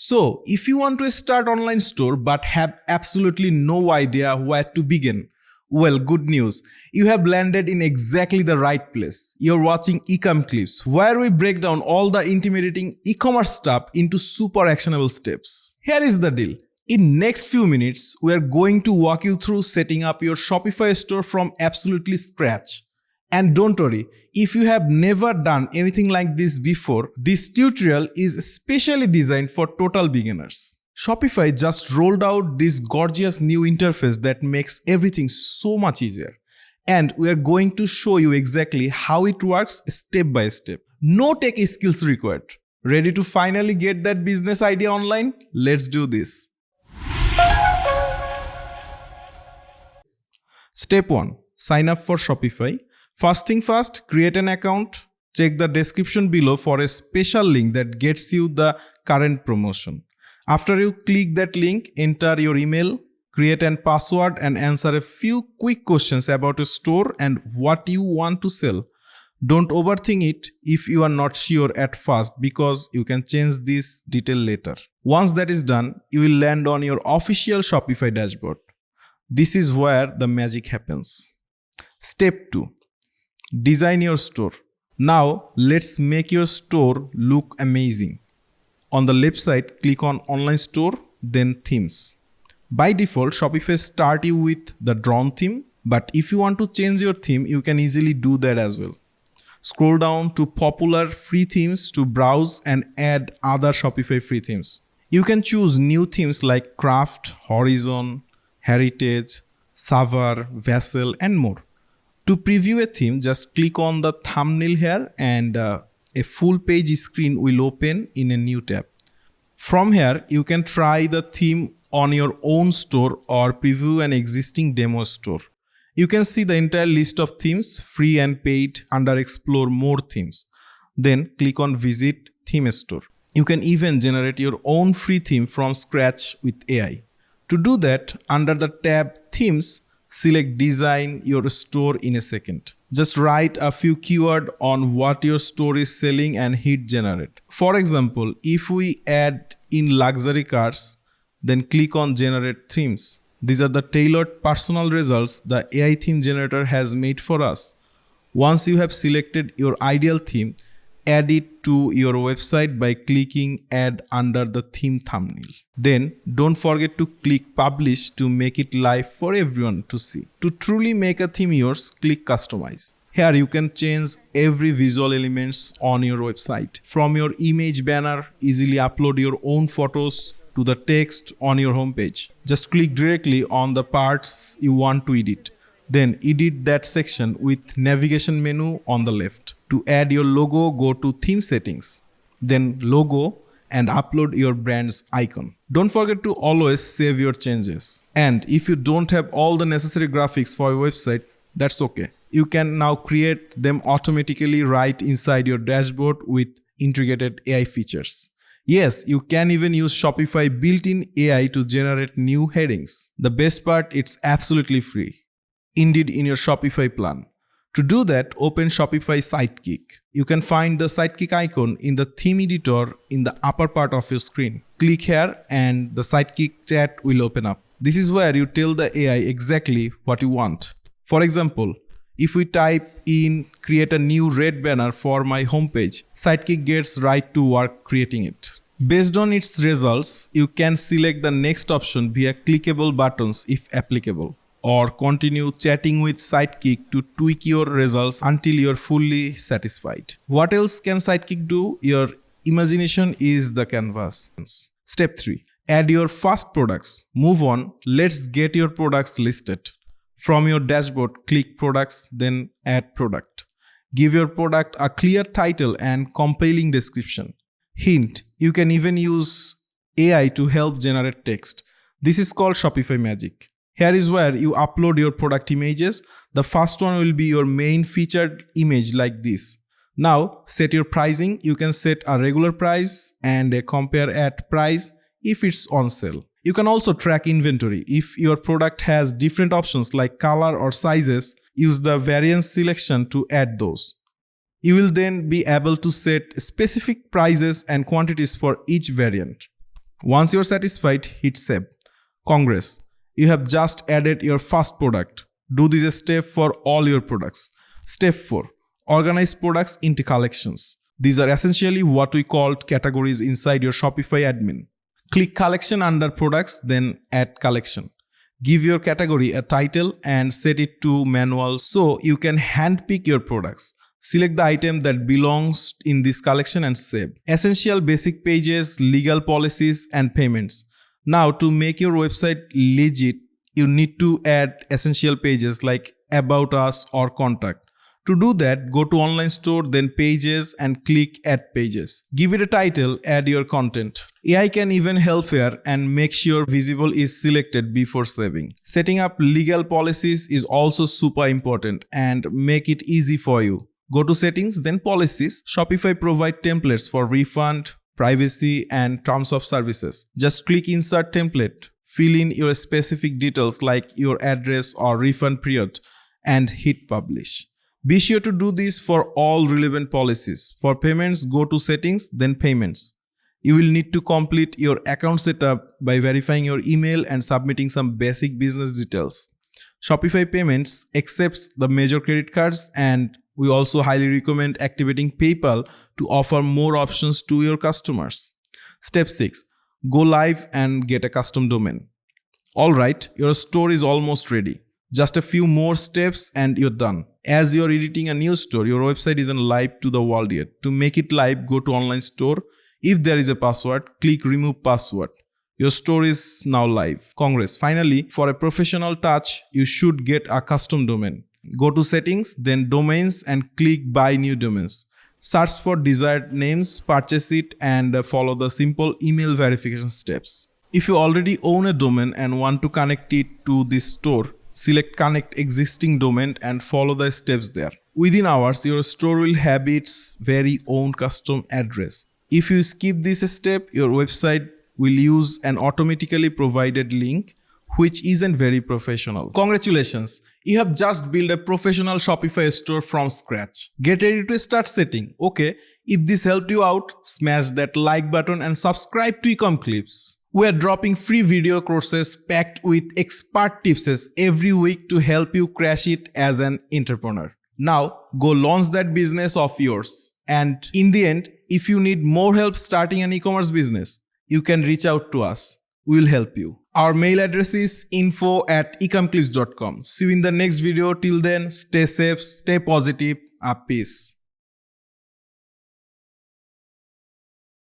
So, if you want to start online store but have absolutely no idea where to begin, well, good news. You have landed in exactly the right place. You're watching Ecomclips, where we break down all the intimidating e-commerce stuff into super actionable steps. Here is the deal. In next few minutes, we are going to walk you through setting up your Shopify store from absolutely scratch. And don't worry, if you have never done anything like this before, this tutorial is specially designed for total beginners. Shopify just rolled out this gorgeous new interface that makes everything so much easier. And we are going to show you exactly how it works step by step. No tech skills required. Ready to finally get that business idea online? Let's do this. Step 1. Sign up for Shopify. First thing first, create an account. Check the description below for a special link that gets you the current promotion. After you click that link, enter your email, create a password and answer a few quick questions about your store and what you want to sell. Don't overthink it if you are not sure at first because you can change this detail later. Once that is done, you will land on your official Shopify dashboard. This is where the magic happens. Step 2. Design your store. Now, let's make your store look amazing. On the left side, click on Online Store, then Themes. By default, Shopify starts you with the drawn theme, but if you want to change your theme, you can easily do that as well. Scroll down to Popular Free Themes to browse and add other Shopify free themes. You can choose new themes like Craft, Horizon, Heritage, Savor, Vessel, and more. To preview a theme, just click on the thumbnail here and a full page screen will open in a new tab. From here, you can try the theme on your own store or preview an existing demo store. You can see the entire list of themes, free and paid, under Explore More Themes. Then click on Visit Theme Store. You can even generate your own free theme from scratch with AI. To do that, under the tab Themes, select Design Your Store in a second. Just write a few keywords on what your store is selling and hit Generate. For example, if we add in luxury cars, then click on Generate Themes. These are the tailored personal results the AI theme generator has made for us. Once you have selected your ideal theme, add it to your website by clicking Add under the theme thumbnail. Then, don't forget to click Publish to make it live for everyone to see. To truly make a theme yours, click Customize. Here you can change every visual elements on your website. From your image banner, easily upload your own photos to the text on your homepage. Just click directly on the parts you want to edit. Then edit that section with navigation menu on the left. To add your logo, go to Theme Settings, then Logo and upload your brand's icon. Don't forget to always save your changes. And if you don't have all the necessary graphics for your website, that's okay. You can now create them automatically right inside your dashboard with integrated AI features. Yes, you can even use Shopify built-in AI to generate new headings. The best part, it's absolutely free. Indeed, in your Shopify plan. To do that, open Shopify Sidekick. You can find the Sidekick icon in the theme editor in the upper part of your screen. Click here and the Sidekick chat will open up. This is where you tell the AI exactly what you want. For example, if we type in create a new red banner for my homepage, Sidekick gets right to work creating it. Based on its results, you can select the next option via clickable buttons if applicable, or continue chatting with Sidekick to tweak your results until you're fully satisfied. What else can Sidekick do? Your imagination is the canvas. Step 3. Add your first products. Move on. Let's get your products listed. From your dashboard, click Products, then Add Product. Give your product a clear title and compelling description. Hint, you can even use AI to help generate text. This is called Shopify Magic. Here is where you upload your product images. The first one will be your main featured image like this. Now set your pricing. You can set a regular price and a compare at price if it's on sale. You can also track inventory. If your product has different options like color or sizes, use the variance selection to add those. You will then be able to set specific prices and quantities for each variant. Once you're satisfied, hit save. Congrats, you have just added your first product. Do this step for all your products. Step 4. Organize products into collections. These are essentially what we called categories inside your Shopify admin. Click collection under products, then add collection. Give your category a title and set it to manual so you can handpick your products. Select the item that belongs in this collection and save. Essential basic pages, legal policies, and payments. Now, to make your website legit, you need to add essential pages like About Us or Contact. To do that, go to Online Store, then Pages, and click Add Pages. Give it a title, add your content. AI can even help here and make sure visible is selected before saving. Setting up legal policies is also super important and make it easy for you. Go to Settings, then Policies. Shopify provide templates for refund, privacy, and terms of services. Just click Insert Template, fill in your specific details like your address or refund period, and hit Publish. Be sure to do this for all relevant policies. For payments, go to Settings, then Payments. You will need to complete your account setup by verifying your email and submitting some basic business details. Shopify Payments accepts the major credit cards, and we also highly recommend activating PayPal to offer more options to your customers. Step 6. Go live and get a custom domain. Alright, your store is almost ready. Just a few more steps and you're done. As you're editing a new store, your website isn't live to the world yet. To make it live, go to Online Store. If there is a password, click Remove Password. Your store is now live. Congrats. Finally, for a professional touch, you should get a custom domain. Go to Settings, then Domains, and click Buy New Domains. Search for desired names, purchase it, and follow the simple email verification steps. If you already own a domain and want to connect it to this store, select Connect Existing Domain and follow the steps there. Within hours, your store will have its very own custom address. If you skip this step, your website will use an automatically provided link, which isn't very professional. Congratulations! You have just built a professional Shopify store from scratch. Get ready to start setting. Okay, if this helped you out, smash that like button and subscribe to Ecomclips. We are dropping free video courses packed with expert tips every week to help you crush it as an entrepreneur. Now, go launch that business of yours. And in the end, if you need more help starting an e-commerce business, you can reach out to us. We will help you. Our mail address is info@ecomclips.com. See you in the next video. Till then, stay safe, stay positive. Peace.